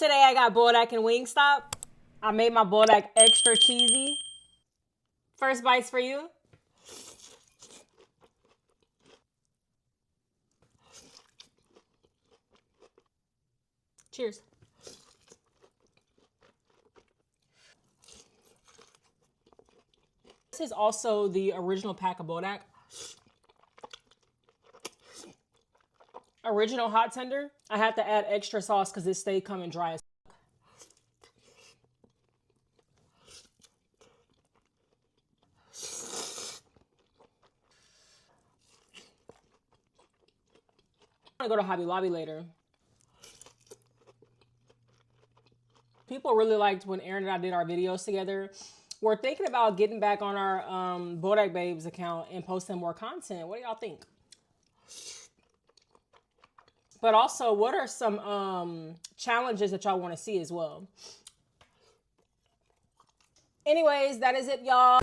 Today I got Buldak and Wingstop. I made my Buldak extra cheesy. First bites for you. Cheers. This is also the original pack of Buldak. Original hot tender. I had to add extra sauce because it stayed coming dry as I'm gonna go to Hobby Lobby later. People really liked when Aaron and I did our videos together. We're thinking about getting back on our Buldak Babes account and posting more content. What do y'all think? But also, what are some challenges that y'all want to see as well? Anyways, that is it, y'all.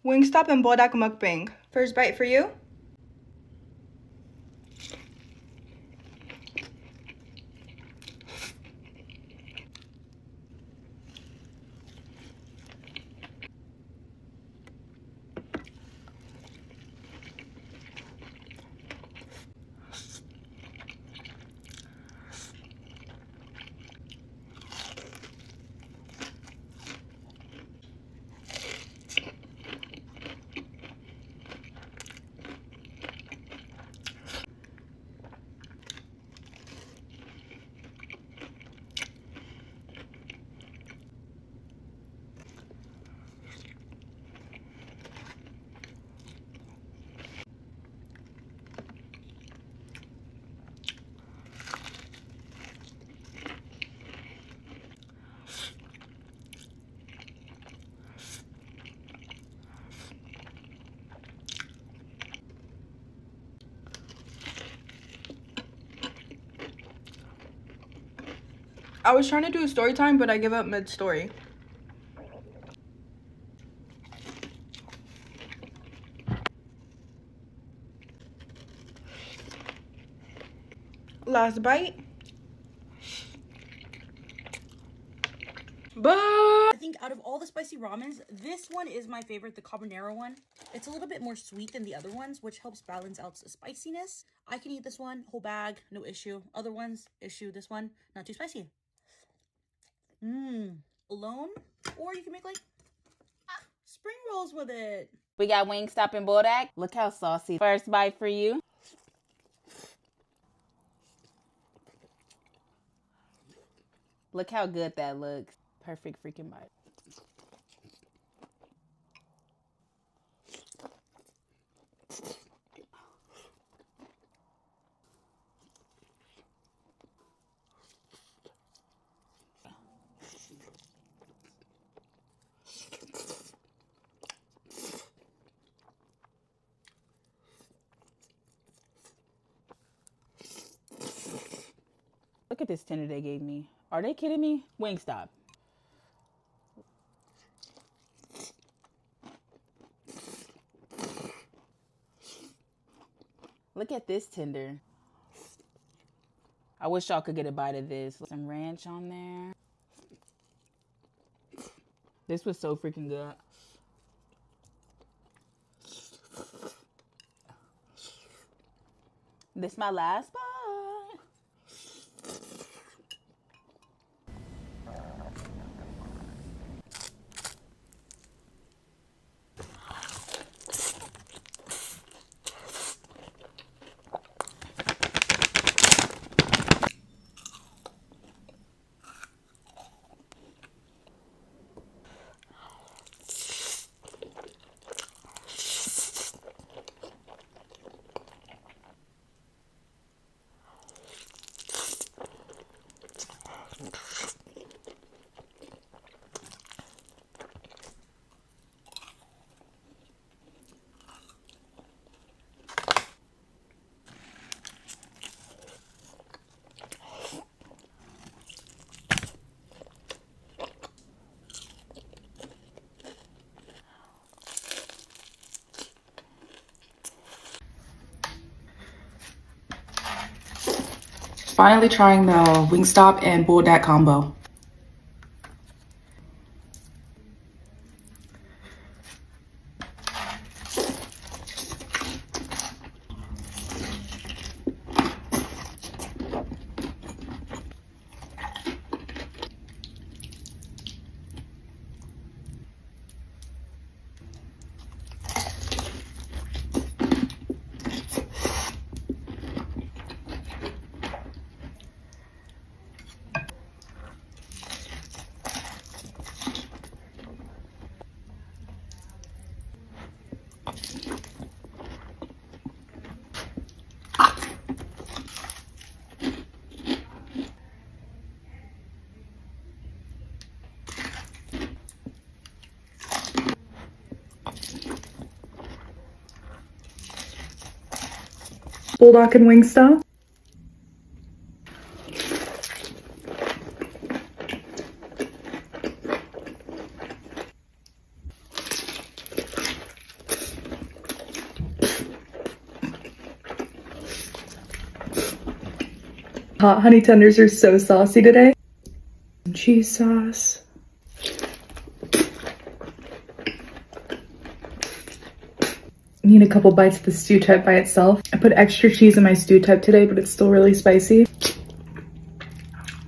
Wingstop and Buldak Mukbang. First bite for you. I was trying to do a story time, but I give up mid-story. Last bite. But I think out of all the spicy ramens, this one is my favorite, the carbonara one. It's a little bit more sweet than the other ones, which helps balance out the spiciness. I can eat this one, whole bag, no issue. Other ones, issue. This one, not too spicy. Alone, or you can make like spring rolls with it. We got Wingstop and Buldak. Look how saucy. First bite for you. Look how good that looks. Perfect freaking bite. Look at this tender they gave me. Are they kidding me? Wingstop. Look at this tender. I wish y'all could get a bite of this. Some ranch on there. This was so freaking good. This is my last bite. Finally trying the Wingstop and Buldak combo. Buldak and Wingstop. Hot honey tenders are so saucy today. Cheese sauce. Need a couple bites of the stew type by itself. I put extra cheese in my stew type today, but it's still really spicy.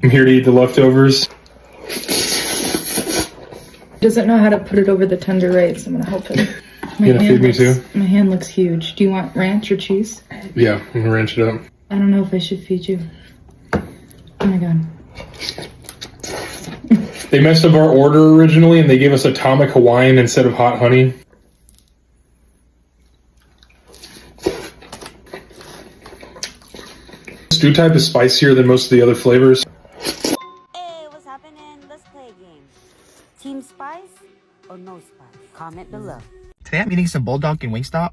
I'm here to eat the leftovers. Doesn't know how to put it over the tender right, so I'm gonna help him. You gonna feed me too? My hand looks huge. Do you want ranch or cheese? Yeah, I'm gonna ranch it up. I don't know if I should feed you. Oh my god. They messed up our order originally and they gave us Atomic Hawaiian instead of hot honey. Stew type is spicier than most of the other flavors. Hey, what's happening? Let's play a game. Team Spice or no spice? Comment below. Today I'm eating some Buldak and Wingstop.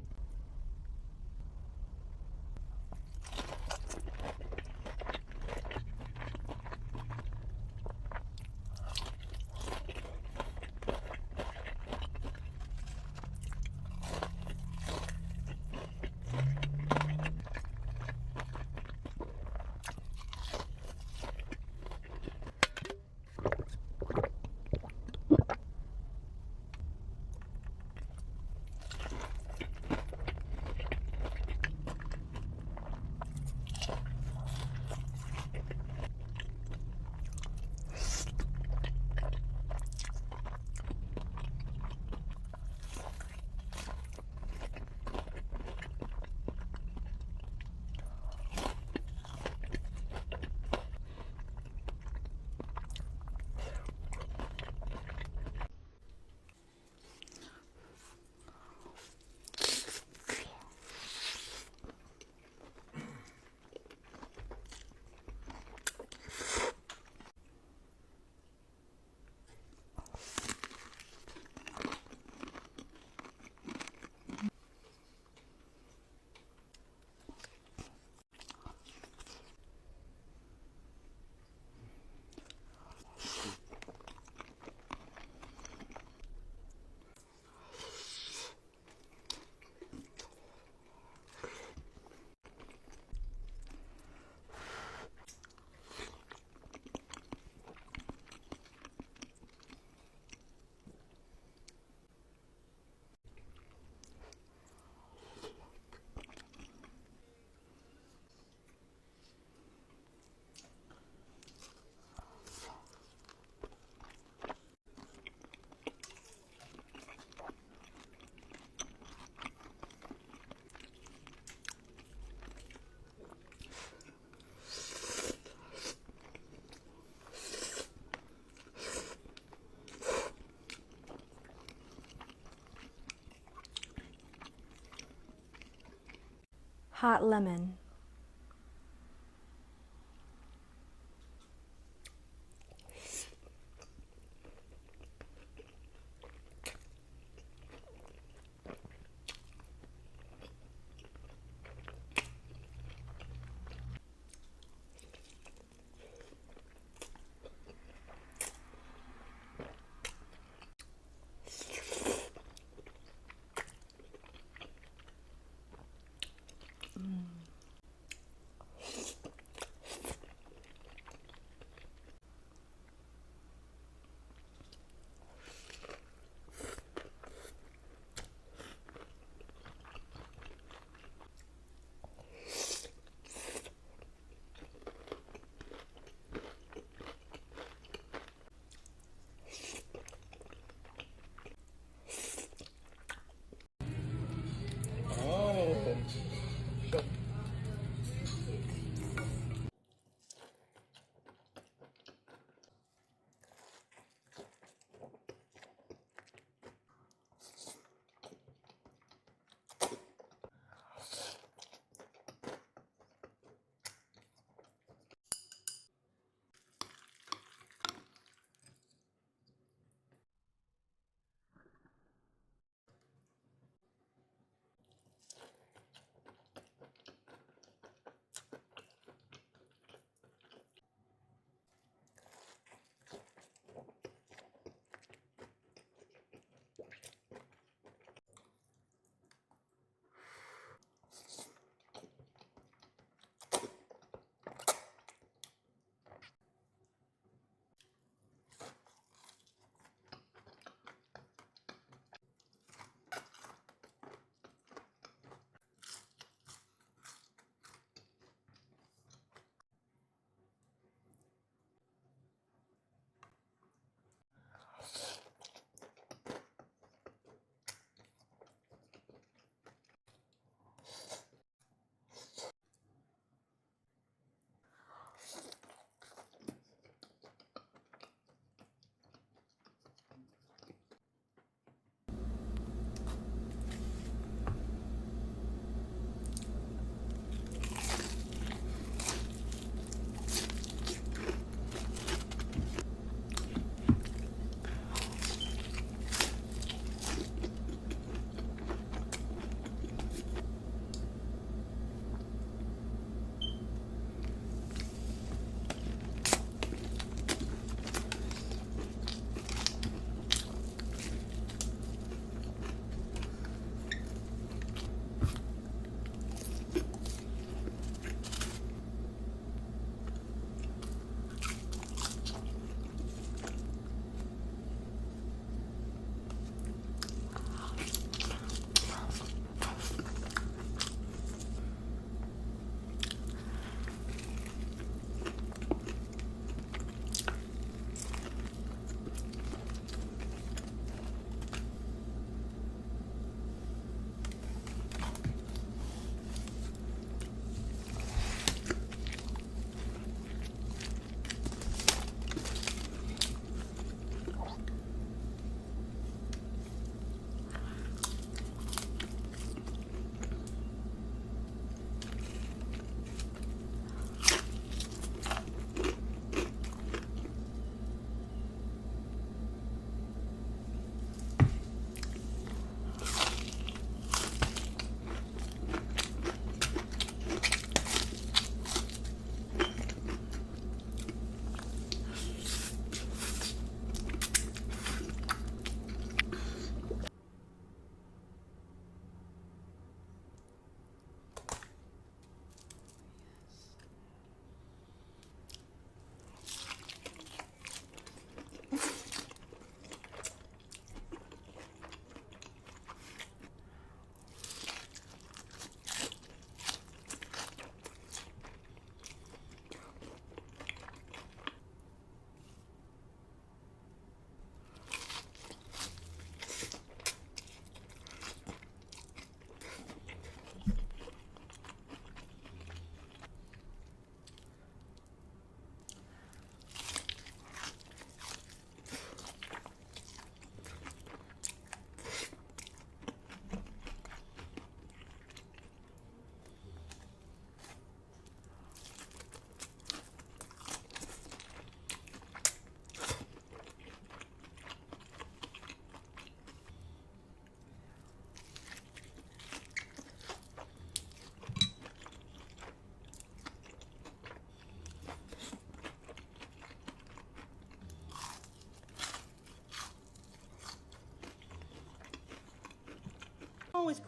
hot lemon.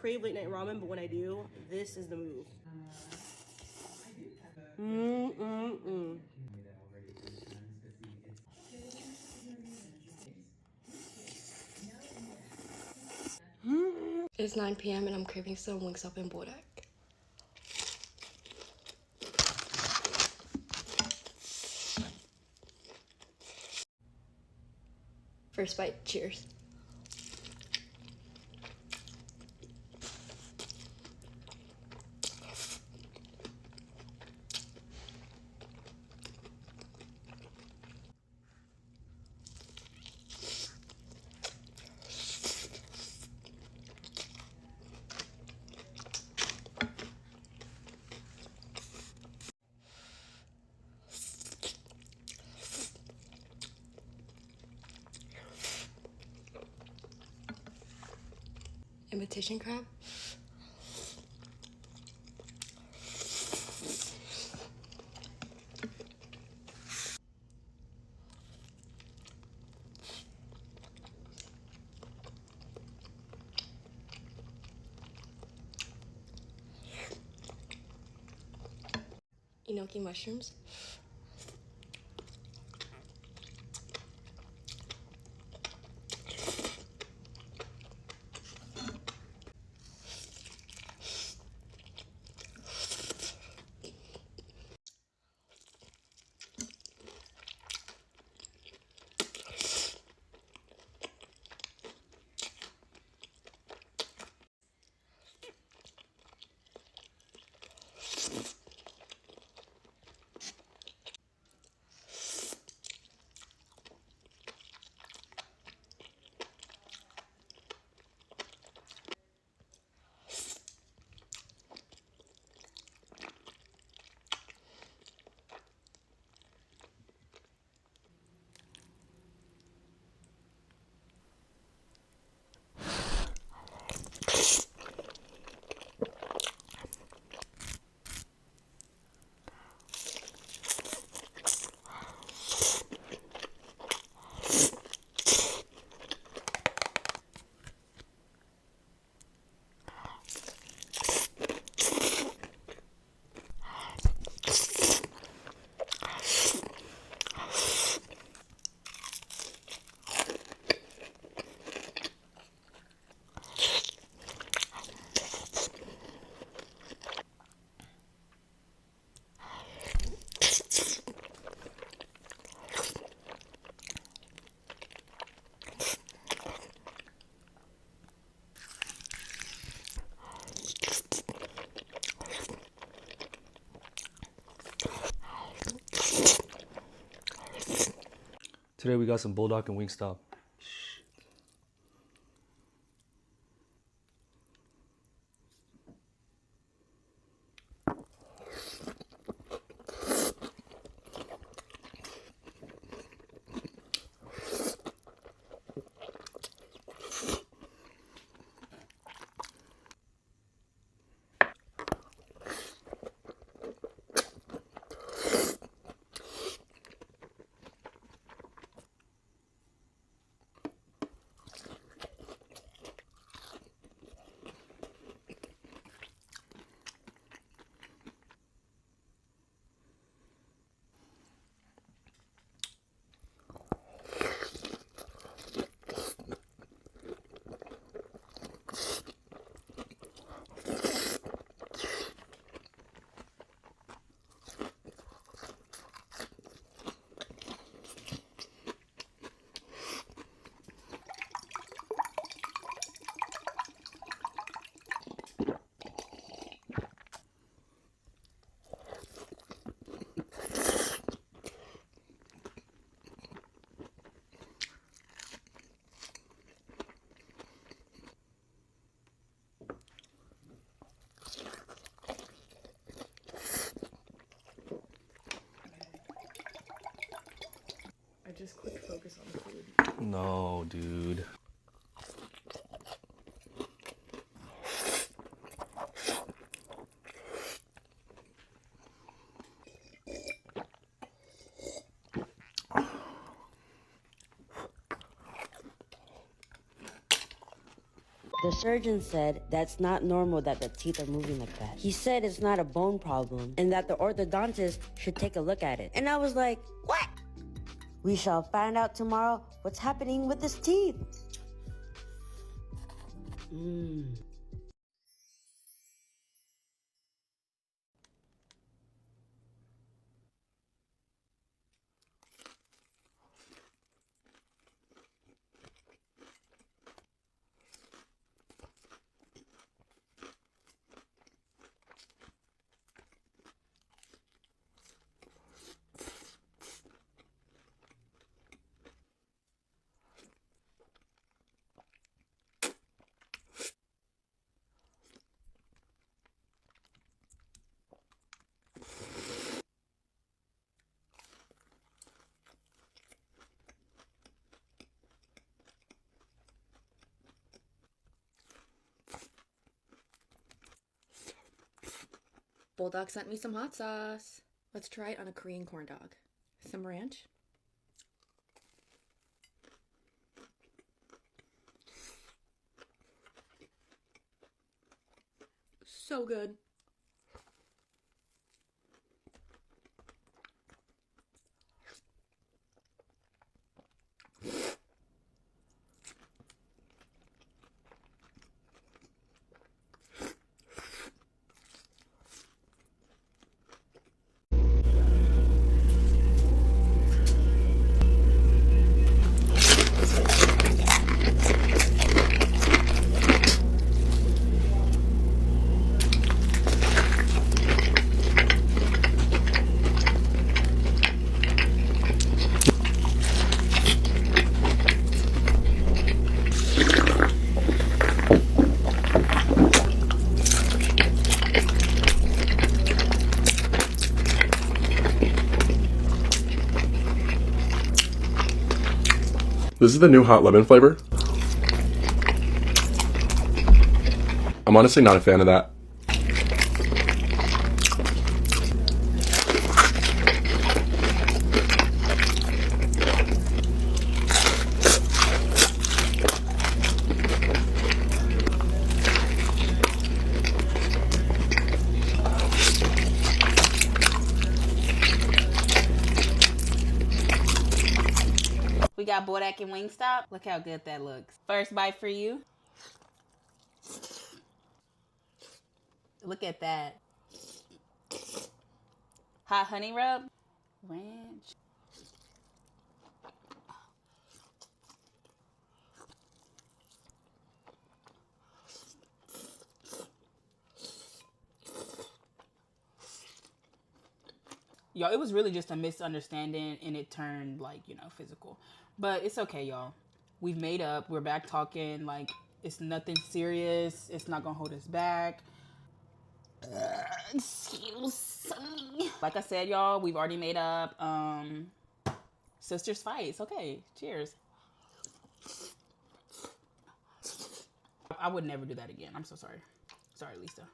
crave late night ramen, but when I do, this is the move. It's 9 p.m. and I'm craving some Wingstop and Buldak. First bite, cheers. Imitation crab. Enoki mushrooms. Today we got some Buldak and Wingstop. I just clicked focus on the food. No, dude. The surgeon said that's not normal that the teeth are moving like that. He said it's not a bone problem and that the orthodontist should take a look at it. And I was like, what? We shall find out tomorrow what's happening with his teeth. Buldak sent me some hot sauce. Let's try it on a Korean corn dog. Some ranch. So good. This is the new hot lemon flavor. I'm honestly not a fan of that. We got Buldak and Wingstop. Look how good that looks. First bite for you. Look at that. Hot honey rub. Ranch. Y'all, it was really just a misunderstanding and it turned like, you know, physical. But it's okay, y'all. We've made up. We're back talking. Like, it's nothing serious. It's not gonna hold us back. Excuse me. Like I said, y'all, we've already made up. Sisters fight. It's okay. Cheers. I would never do that again. I'm so sorry. Sorry, Lisa.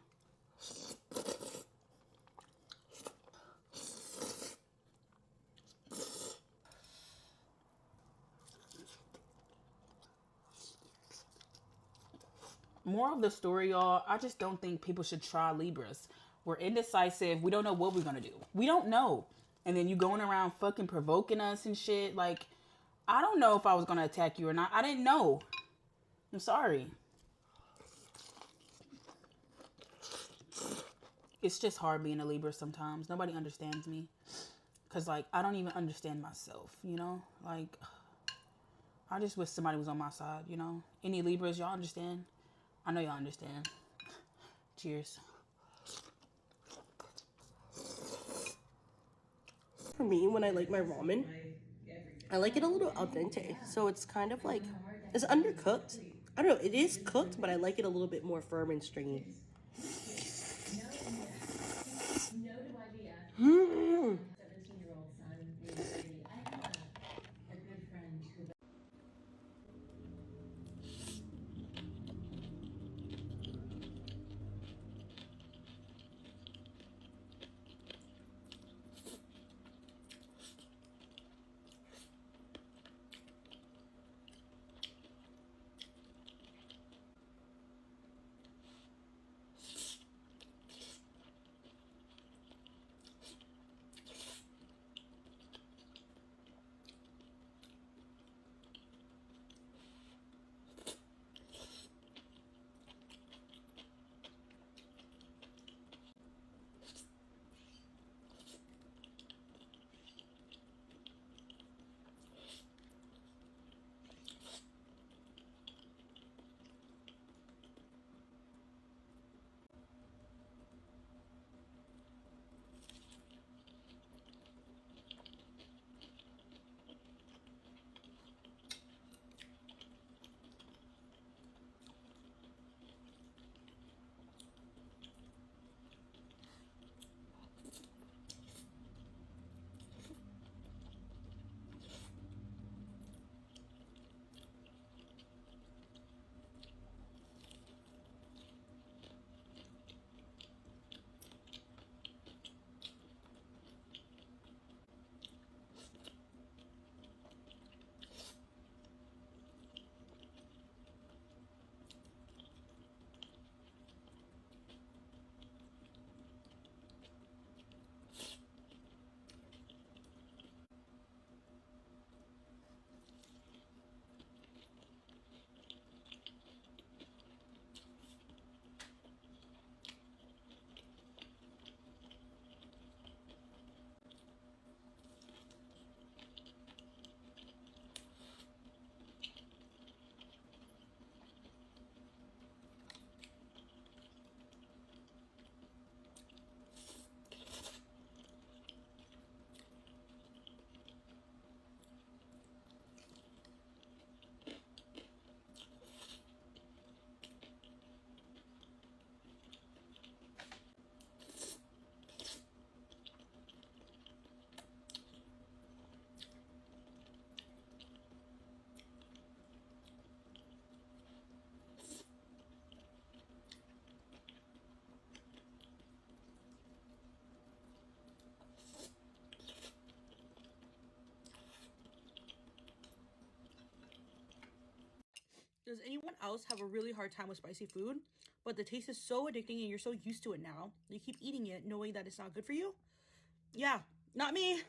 Moral of the story, y'all, I just don't think people should try Libras. We're indecisive. We don't know what we're going to do. We don't know. And then you going around fucking provoking us and shit. Like, I don't know if I was going to attack you or not. I didn't know. I'm sorry. It's just hard being a Libra sometimes. Nobody understands me. Because, like, I don't even understand myself, you know? Like, I just wish somebody was on my side, you know? Any Libras, y'all understand? I know y'all understand. Cheers. For me, when I like my ramen, I like it a little al dente. So it's kind of like, it's undercooked. I don't know, it is cooked, but I like it a little bit more firm and stringy. Does anyone else have a really hard time with spicy food, but the taste is so addicting and you're so used to it now, you keep eating it knowing that it's not good for you? Yeah, not me.